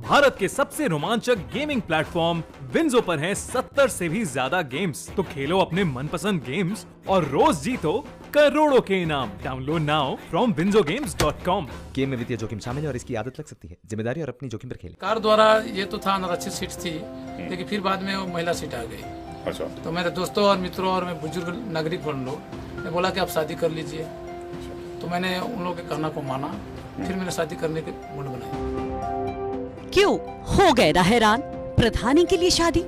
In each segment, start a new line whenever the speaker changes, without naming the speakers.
भारत के सबसे रोमांचक गेमिंग प्लेटफॉर्म विंजो पर हैं 70 से भी ज्यादा गेम्स। तो खेलो अपने मनपसंद गेम्स और रोज जीतो करोड़ों के इनाम। Download now from winzogames.com।
Game में वित्तीय जोखिम शामिल है और इसकी आदत लग सकती है। जिम्मेदारी और अपनी जोखिम पर खेलें।
कार द्वारा ये तो था आरक्षित सीट थी, लेकिन फिर बाद में वो महिला सीट आ गई।
अच्छा।
तो मेरे दोस्तों और मित्रों और मैं बुजुर्ग नागरिक बन लो, मैं बोला कि आप शादी कर लीजिए। तो मैंने उन लोगों के कहना को माना, फिर मैंने शादी करने के मूड बनाई।
क्यों हो गए ना हैरान? प्रधानी के लिए शादी?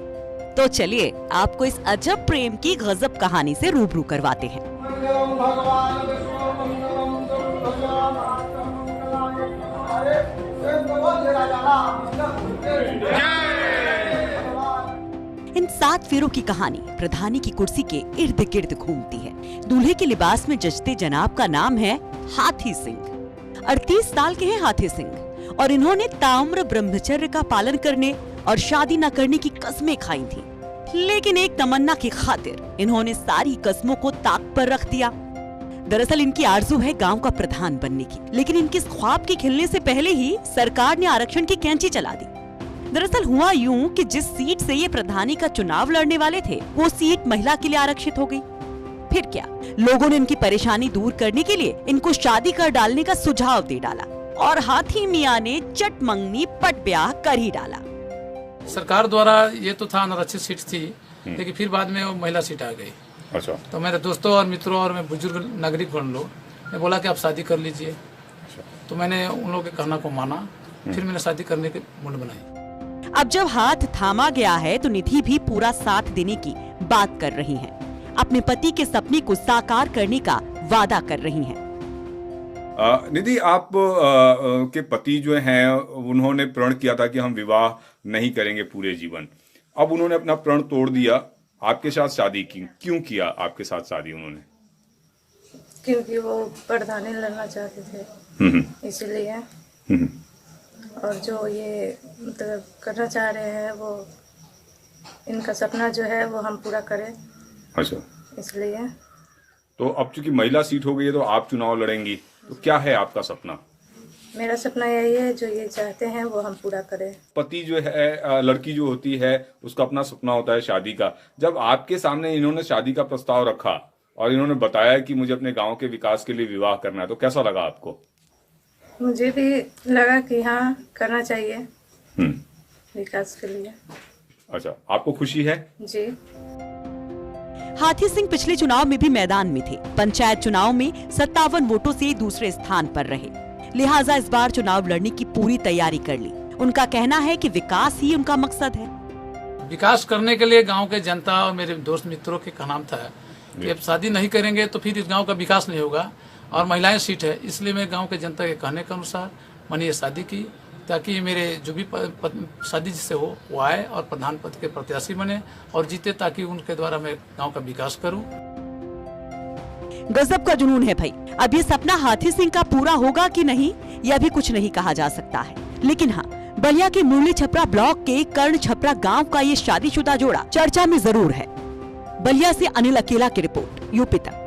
तो चलिए आपको इस अजब प्रेम की गजब कहानी से रूबरू करवाते हैं। इन 7 फेरों की कहानी प्रधानी की कुर्सी के इर्द गिर्द घूमती है। दूल्हे के लिबास में जचते जनाब का नाम है हाथी सिंह। 38 साल के हैं हाथी सिंह और इन्होंने ताम्र ब्रह्मचर्य का पालन करने और शादी न करने की कस्में खाई थी। लेकिन एक तमन्ना की खातिर इन्होंने सारी कस्मों को ताक पर रख दिया। दरअसल इनकी आरज़ू है गांव का प्रधान बनने की, लेकिन इनके इस ख्वाब के खिलने से पहले ही सरकार ने आरक्षण की कैंची चला दी। दरअसल हुआ यूं कि जिस सीट से ये प्रधानी का चुनाव लड़ने वाले थे, वो सीट महिला के लिए आरक्षित हो गई। फिर क्या, लोगों ने इनकी परेशानी दूर करने के लिए इनको शादी कर डालने का सुझाव दे डाला और हाथी मियाँ ने चट मंगनी पट ब्याह कर ही डाला।
सरकार द्वारा ये तो था आरक्षित सीट थी, लेकिन फिर बाद में वो महिला सीट आ गई।
अच्छा।
तो मेरे दोस्तों और मित्रों और मैं बुजुर्ग नागरिक बन लो, मैं बोला कि आप शादी कर लीजिए। तो मैंने उन लोगों के कहना को माना, फिर मैंने शादी करने के मूड बनाई।
अब जब हाथ थामा गया है तो निधि भी पूरा साथ देने की बात कर रही हैं। अपने पति के सपने को साकार करने का वादा कर रही हैं।
निधि, आप के पति जो हैं उन्होंने प्रण किया था कि हम विवाह नहीं करेंगे पूरे जीवन। अब उन्होंने अपना प्रण तोड़ दिया, आपके साथ शादी की। क्यों किया आपके साथ शादी उन्होंने?
क्योंकि वो प्रधानी लड़ना चाहते थे, इसलिए। और जो ये मतलब करना चाह रहे हैं, वो इनका सपना जो है वो हम पूरा करें।
अच्छा।
इसलिए।
तो अब चूंकि महिला सीट हो गई है तो आप चुनाव लड़ेंगी, तो क्या है आपका सपना?
मेरा सपना यही है, जो ये चाहते हैं वो हम पूरा करें।
पति जो है, लड़की जो होती है उसका अपना सपना होता है शादी का। जब आपके सामने इन्होंने शादी का प्रस्ताव रखा और इन्होंने बताया कि मुझे अपने गांव के विकास के लिए विवाह करना है, तो कैसा लगा आपको?
मुझे भी लगा कि हाँ, करना चाहिए विकास के लिए।
अच्छा, आपको खुशी है?
जी।
हाथी सिंह पिछले चुनाव में भी मैदान में थे। पंचायत चुनाव में 57 वोटों से दूसरे स्थान पर रहे, लिहाजा इस बार चुनाव लड़ने की पूरी तैयारी कर ली। उनका कहना है कि विकास ही उनका मकसद है।
विकास करने के लिए गांव के जनता और मेरे दोस्त मित्रों के का नाम था कि अब शादी नहीं करेंगे तो फिर इस गांव का विकास नहीं होगा और महिलाएं सीट है। इसलिए मैं गांव के जनता के कहने के अनुसार मैंने ये शादी की, ताकि मेरे जो भी शादी जिससे हो वो आए और प्रधान पद के प्रत्याशी बने और जीते, ताकि उनके द्वारा मैं गांव का विकास करूं।
गजब का जुनून है भाई। अब ये सपना हाथी सिंह का पूरा होगा कि नहीं, यह भी कुछ नहीं कहा जा सकता है। लेकिन हाँ, बलिया के मुरली छपरा ब्लॉक के कर्ण छपरा गांव का ये शादीशुदा जोड़ा चर्चा में जरूर है। बलिया से अनिल अकेला की रिपोर्ट, यूपी तक।